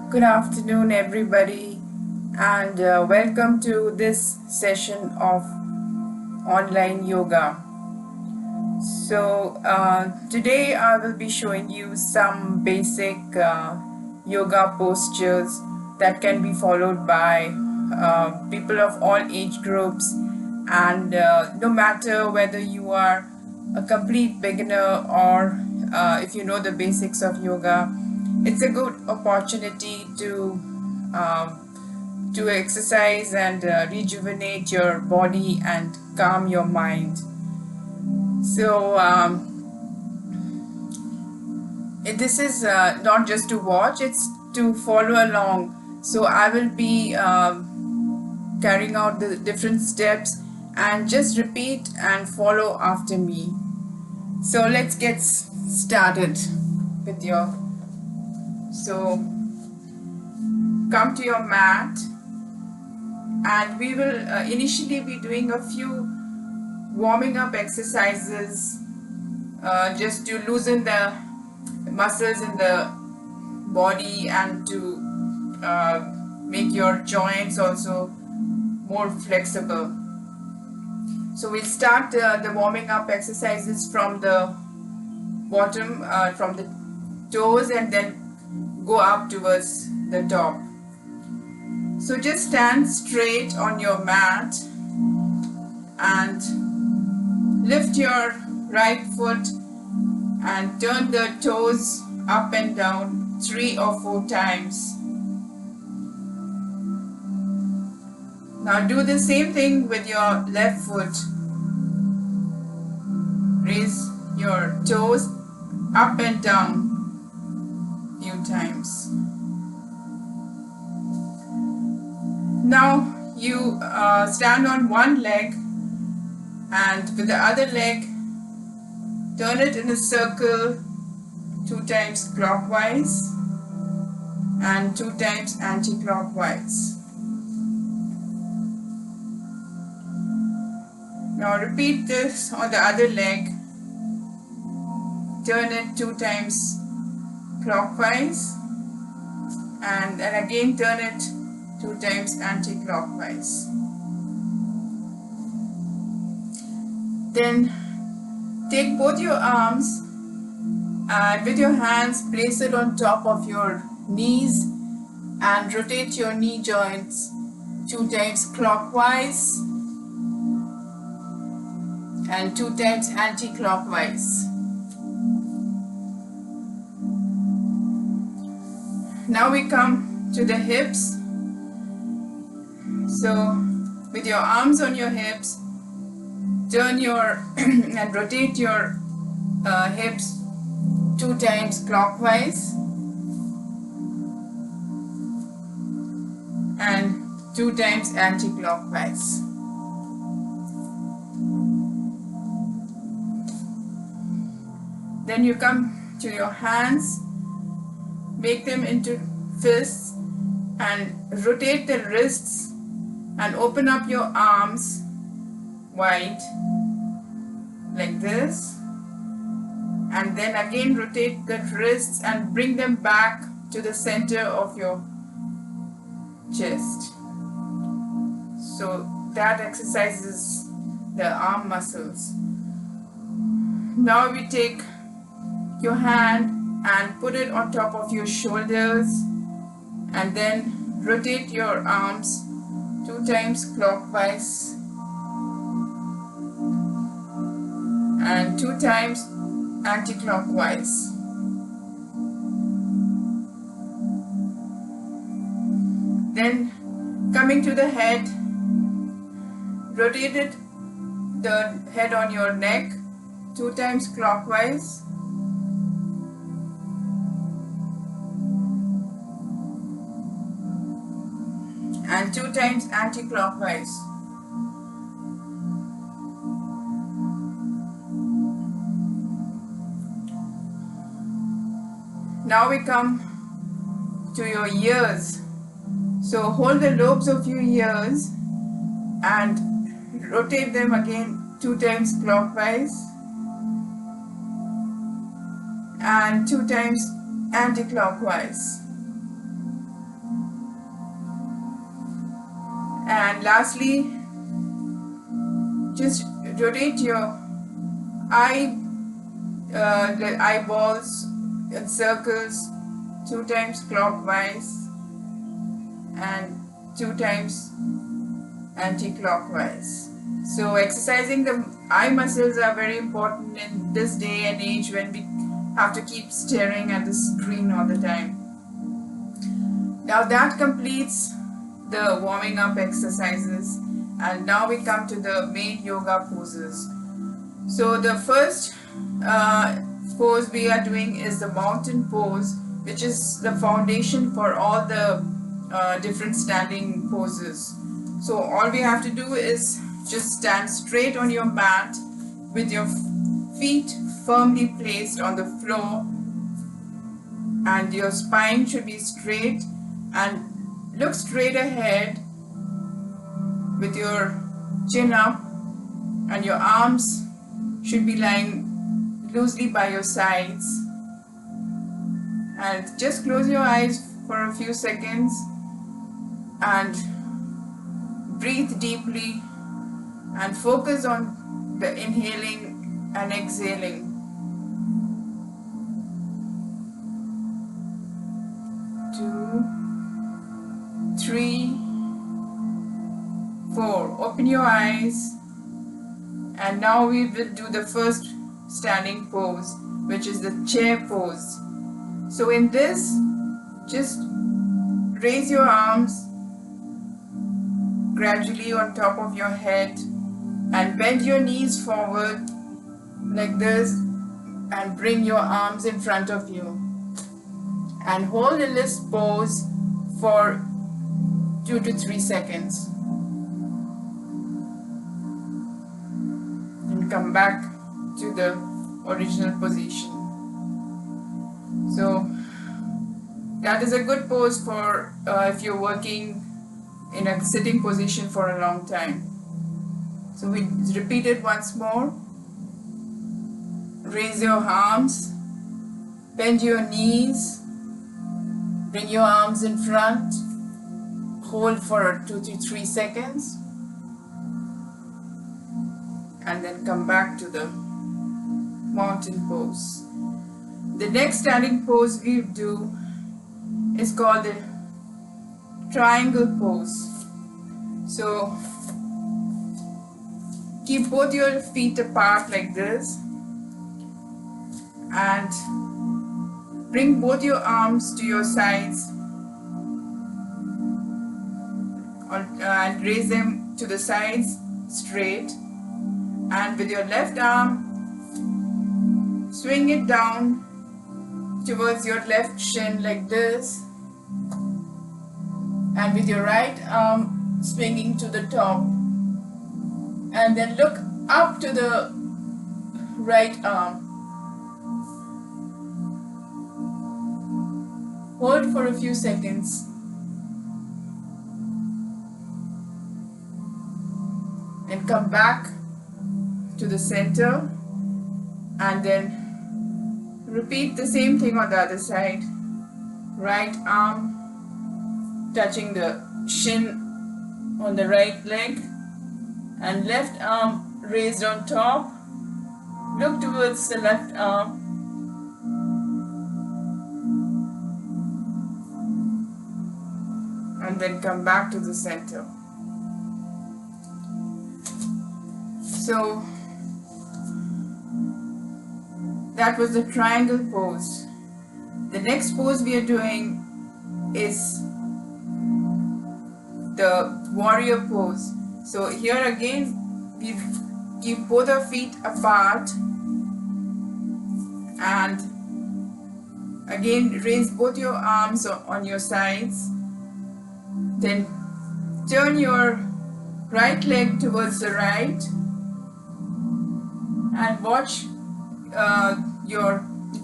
Good afternoon, everybody, and welcome to this session of online yoga. Today I will be showing you some basic yoga postures that can be followed by people of all age groups, and no matter whether you are a complete beginner or if you know the basics of yoga, it's a good opportunity to exercise and rejuvenate your body and calm your mind. This is not just to watch, it's to follow along. So I will be carrying out the different steps and just repeat and follow after me. So let's get started with your. So come to your mat, and we will initially be doing a few warming up exercises just to loosen the muscles in the body and to make your joints also more flexible. So we'll start the warming up exercises from the bottom, from the toes, and then go up towards the top. So just stand straight on your mat and lift your right foot and turn the toes up and down 3 or 4 times. Now do the same thing with your left foot. Raise your toes up and down a few times. Now you stand on one leg, and with the other leg turn it in a circle 2 times clockwise and 2 times anti-clockwise. Now repeat this on the other leg. Turn it 2 times clockwise and again turn it 2 times anti-clockwise. Then take both your arms and with your hands place it on top of your knees and rotate your knee joints 2 times clockwise and 2 times anti-clockwise. Now we come to the hips. So with your arms on your hips, turn your and rotate your hips 2 times clockwise and 2 times anti-clockwise. Then you come to your hands, make them into fists and rotate the wrists and open up your arms wide like this, and then again rotate the wrists and bring them back to the center of your chest. So that exercises the arm muscles. Now we take your hand and put it on top of your shoulders and then rotate your arms 2 times clockwise and 2 times anti-clockwise. Then coming to the head, rotate it, the head on your neck 2 times clockwise and 2 times anti-clockwise. Now we come to your ears. So hold the lobes of your ears and rotate them again 2 times clockwise and 2 times anti-clockwise. And lastly, just rotate your eye the eyeballs in circles 2 times clockwise and 2 times anti-clockwise. So exercising the eye muscles are very important in this day and age when we have to keep staring at the screen all the time. Now that completes the warming up exercises, and now we come to the main yoga poses. So the first pose we are doing is the mountain pose, which is the foundation for all the different standing poses. So all we have to do is just stand straight on your mat with your feet firmly placed on the floor, and your spine should be straight, and look straight ahead with your chin up, and your arms should be lying loosely by your sides. And just close your eyes for a few seconds and breathe deeply and focus on the inhaling and exhaling. 2, 3, 4. Open your eyes, and now we will do the first standing pose, which is the chair pose. So in this, just raise your arms gradually on top of your head and bend your knees forward like this, and bring your arms in front of you and hold in this pose for 2 to 3 seconds and come back to the original position. So that is a good pose for if you're working in a sitting position for a long time. So we repeat it once more. Raise your arms, bend your knees, bring your arms in front, hold for 2 to 3 seconds, and then come back to the mountain pose. The next standing pose we do is called the triangle pose. So keep both your feet apart like this and bring both your arms to your sides and raise them to the sides straight, and with your left arm swing it down towards your left shin like this, and with your right arm swinging to the top, and then look up to the right arm. Hold for a few seconds and come back to the center, and then repeat the same thing on the other side. Right arm touching the shin on the right leg, and left arm raised on top. Look towards the left arm. And then come back to the center. So that was the triangle pose. The next pose we are doing is the warrior pose. So here again we keep both our feet apart and again raise both your arms on your sides. Then turn your right leg towards the right and watch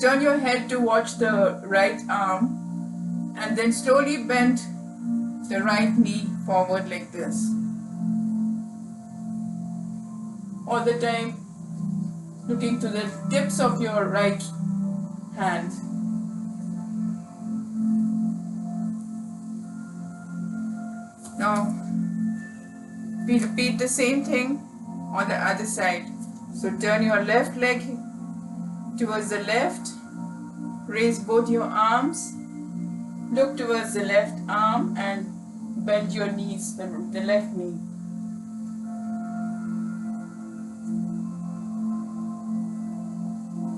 turn your head to watch the right arm, and then slowly bend the right knee forward like this. All the time looking to the tips of your right hand. Now We repeat the same thing on the other side. So turn your left leg towards the left, raise both your arms, look towards the left arm and bend your knees, the left knee.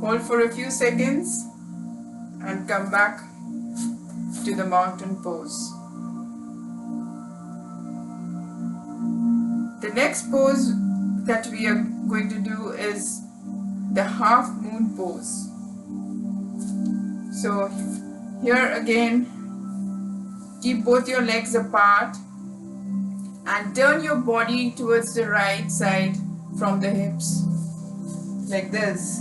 Hold for a few seconds and come back to the mountain pose. The next pose that we are going to do is the half moon pose. So here again, keep both your legs apart and turn your body towards the right side from the hips, like this.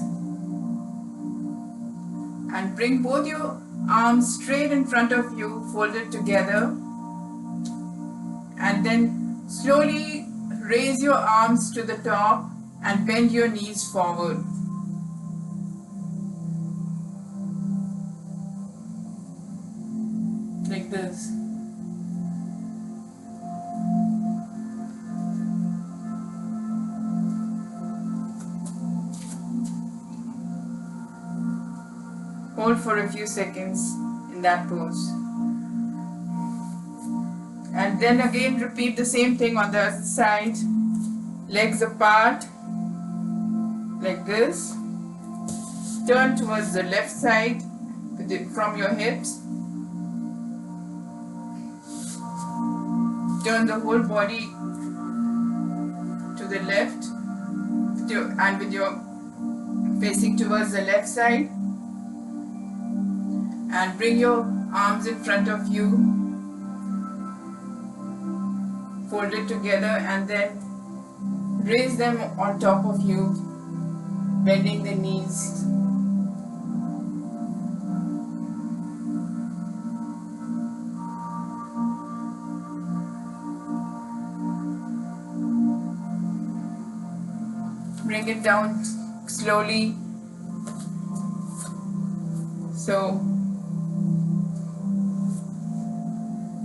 And bring both your arms straight in front of you, folded together. And then slowly raise your arms to the top and bend your knees forward. Like this. Hold for a few seconds in that pose. And then again repeat the same thing on the other side. Legs apart, like this. Turn towards the left side from your hips. Turn the whole body to the left and with your facing towards the left side. And bring your arms in front of you, fold it together and then raise them on top of you, bending the knees. Bring it down slowly. So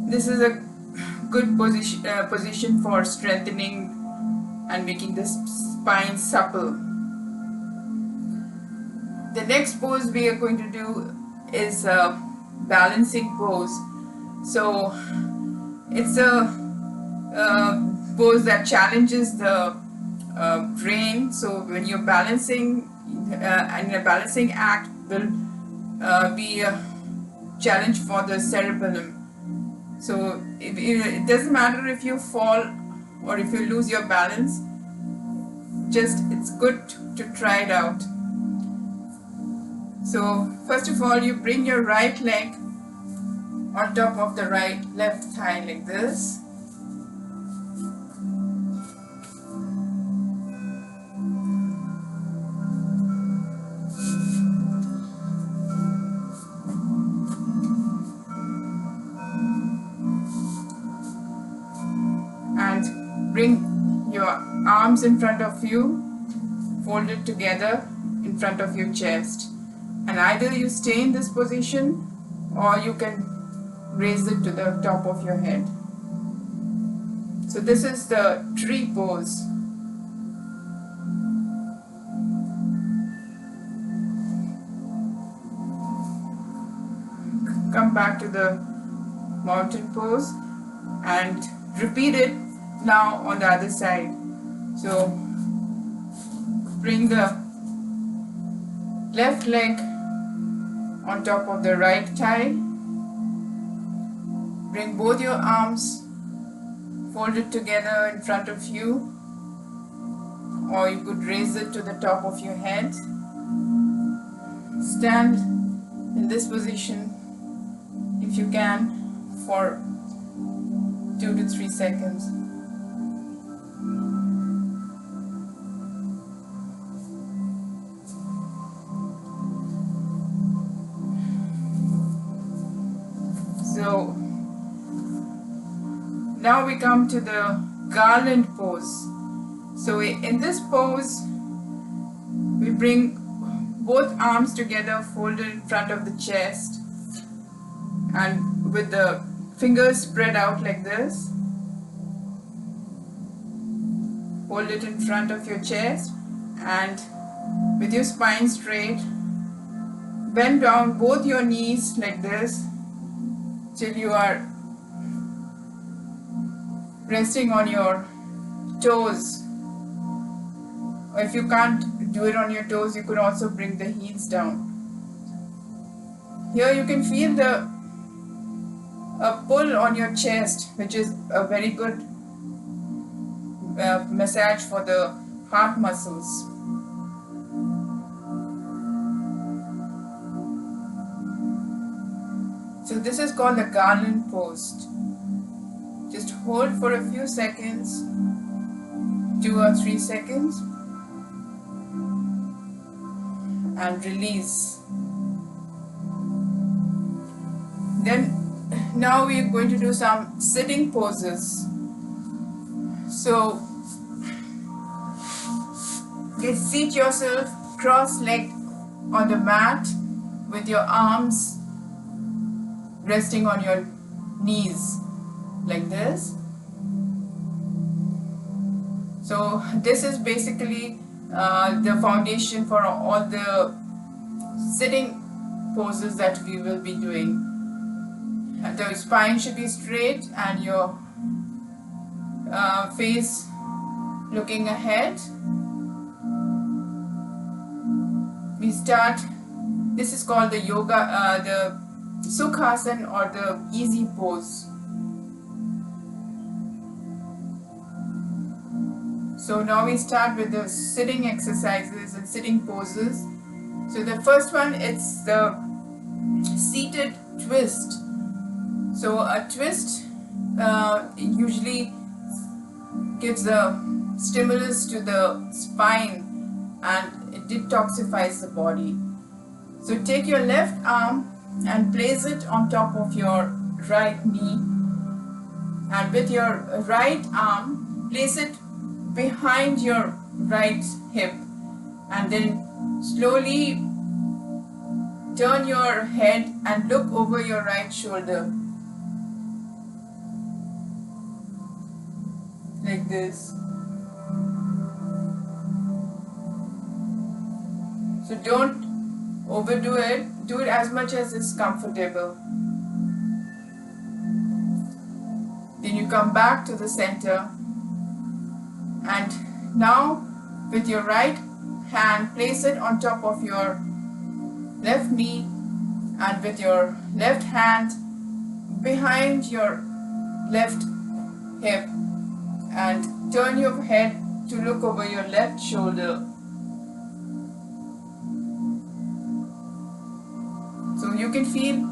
this is a good position for strengthening and making the spine supple. The next pose we are going to do is a balancing pose. So it's a pose that challenges the brain. So when you're balancing, and a balancing act will be a challenge for the cerebellum. So it doesn't matter if you fall or if you lose your balance, just it's good to try it out. So first of all, you bring your right leg on top of the left thigh like this. Bring your arms in front of you, folded together in front of your chest. And either you stay in this position or you can raise it to the top of your head. So this is the tree pose. Come back to the mountain pose and repeat it now on the other side. So bring the left leg on top of the right thigh. Bring both your arms folded together in front of you, or you could raise it to the top of your head. Stand in this position if you can for 2 to 3 seconds. So now we come to the garland pose. So in this pose, we bring both arms together, folded in front of the chest, and with the fingers spread out like this. hold it in front of your chest, and with your spine straight, bend down both your knees like this till you are resting on your toes. Or if you can't do it on your toes, you could also bring the heels down. Here you can feel a pull on your chest, which is a very good massage for the heart muscles. So this is called the garland pose. Just hold for a few seconds, 2 or 3 seconds, and release. Then now we are going to do some sitting poses. So seat yourself cross-legged on the mat with your arms resting on your knees like this. So this is basically the foundation for all the sitting poses that we will be doing. The spine should be straight and your face looking ahead. We start, this is called the yoga, the Sukhasana or the easy pose. So now we start with the sitting exercises and sitting poses. So the first one, it's the seated twist. So a twist usually gives a stimulus to the spine and it detoxifies the body. So take your left arm and place it on top of your right knee, and with your right arm place it behind your right hip, and then slowly turn your head and look over your right shoulder like this. So don't overdo it, do it as much as is comfortable. Then you come back to the center, and now with your right hand place it on top of your left knee, and with your left hand behind your left hip, and turn your head to look over your left shoulder. So you can feel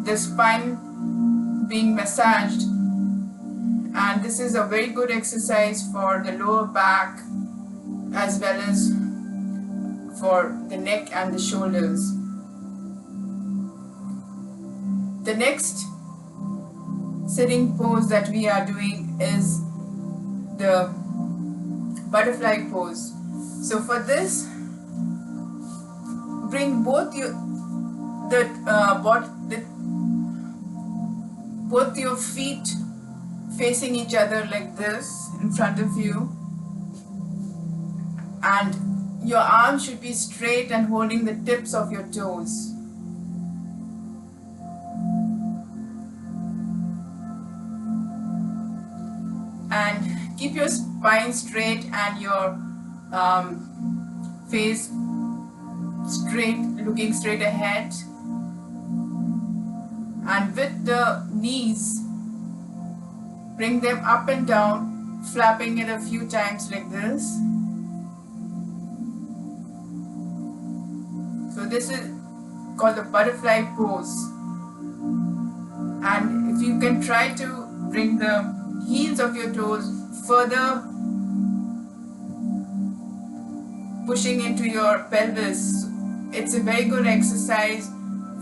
the spine being massaged, and this is a very good exercise for the lower back as well as for the neck and the shoulders. The next sitting pose that we are doing is the butterfly pose. So for this, bring both your feet facing each other like this in front of you, and your arms should be straight and holding the tips of your toes. And keep your spine straight and your face straight, looking straight ahead. And with the knees, bring them up and down, flapping it a few times like this. So this is called the butterfly pose. And if you can try to bring the heels of your toes further, pushing into your pelvis, it's a very good exercise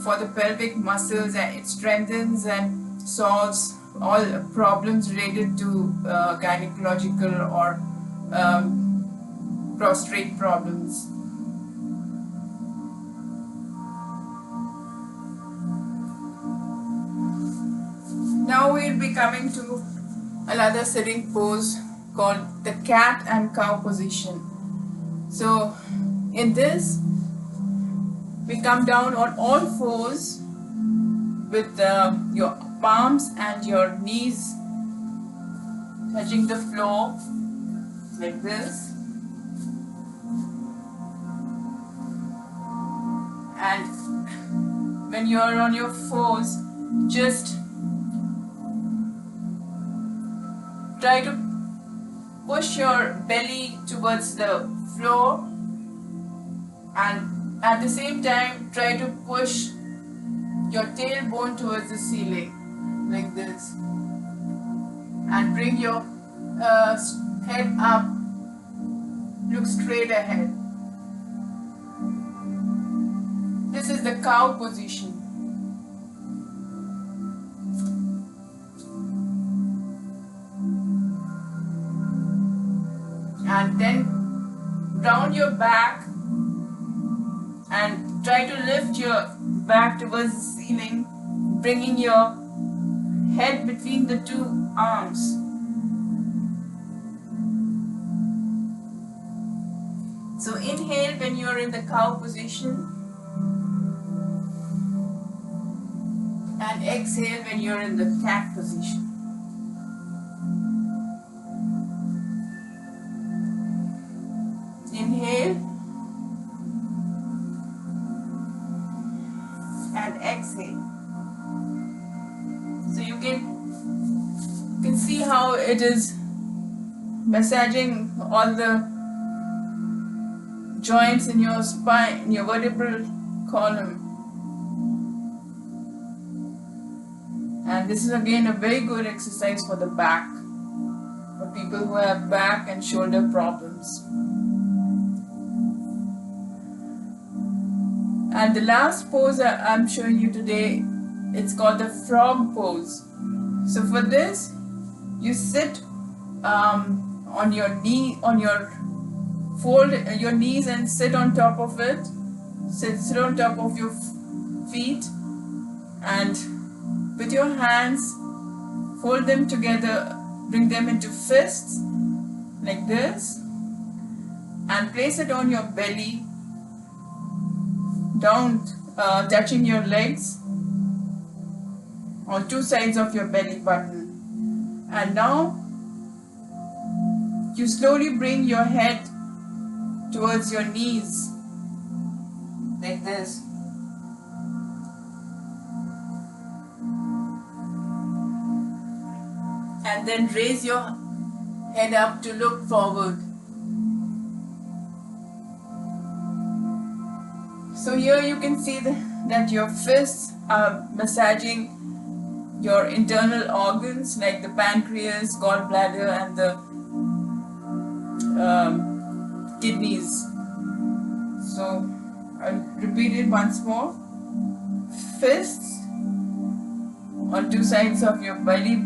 for the pelvic muscles, and it strengthens and solves all problems related to gynecological or prostate problems. Now we'll be coming to another sitting pose, called the cat and cow position. So in this, we come down on all fours with your palms and your knees touching the floor like this. And when you are on your fours, just try to push your belly towards the floor, and at the same time try to push your tailbone towards the ceiling like this, and bring your head up, look straight ahead. This is the cow position. And then round your back and try to lift your back towards the ceiling, bringing your head between the two arms. So inhale when you are in the cow position, and exhale when you are in the cat position. Inhale and exhale. So you can see how it is massaging all the joints in your spine, in your vertebral column. And this is again a very good exercise for the back, for people who have back and shoulder problems. And the last pose I'm showing you today, it's called the frog pose. So for this, you sit on your knee, fold your knees and sit on top of it. Sit on top of your feet, and with your hands, fold them together, bring them into fists like this, and place it on your belly, down, touching your legs on two sides of your belly button. And now you slowly bring your head towards your knees like this. And then raise your head up to look forward. So here you can see that your fists are massaging your internal organs like the pancreas, gallbladder, and the kidneys. So I'll repeat it once more. Fists on two sides of your belly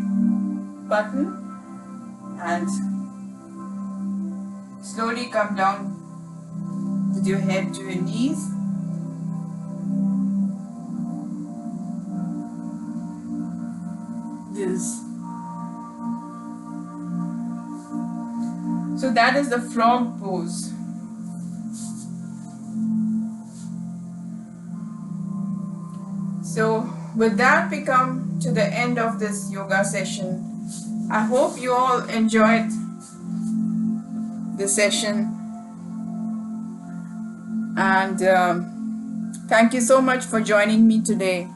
button, and slowly come down with your head to your knees. This. So that is the frog pose. So with that, we come to the end of this yoga session. I hope you all enjoyed the session, and thank you so much for joining me today.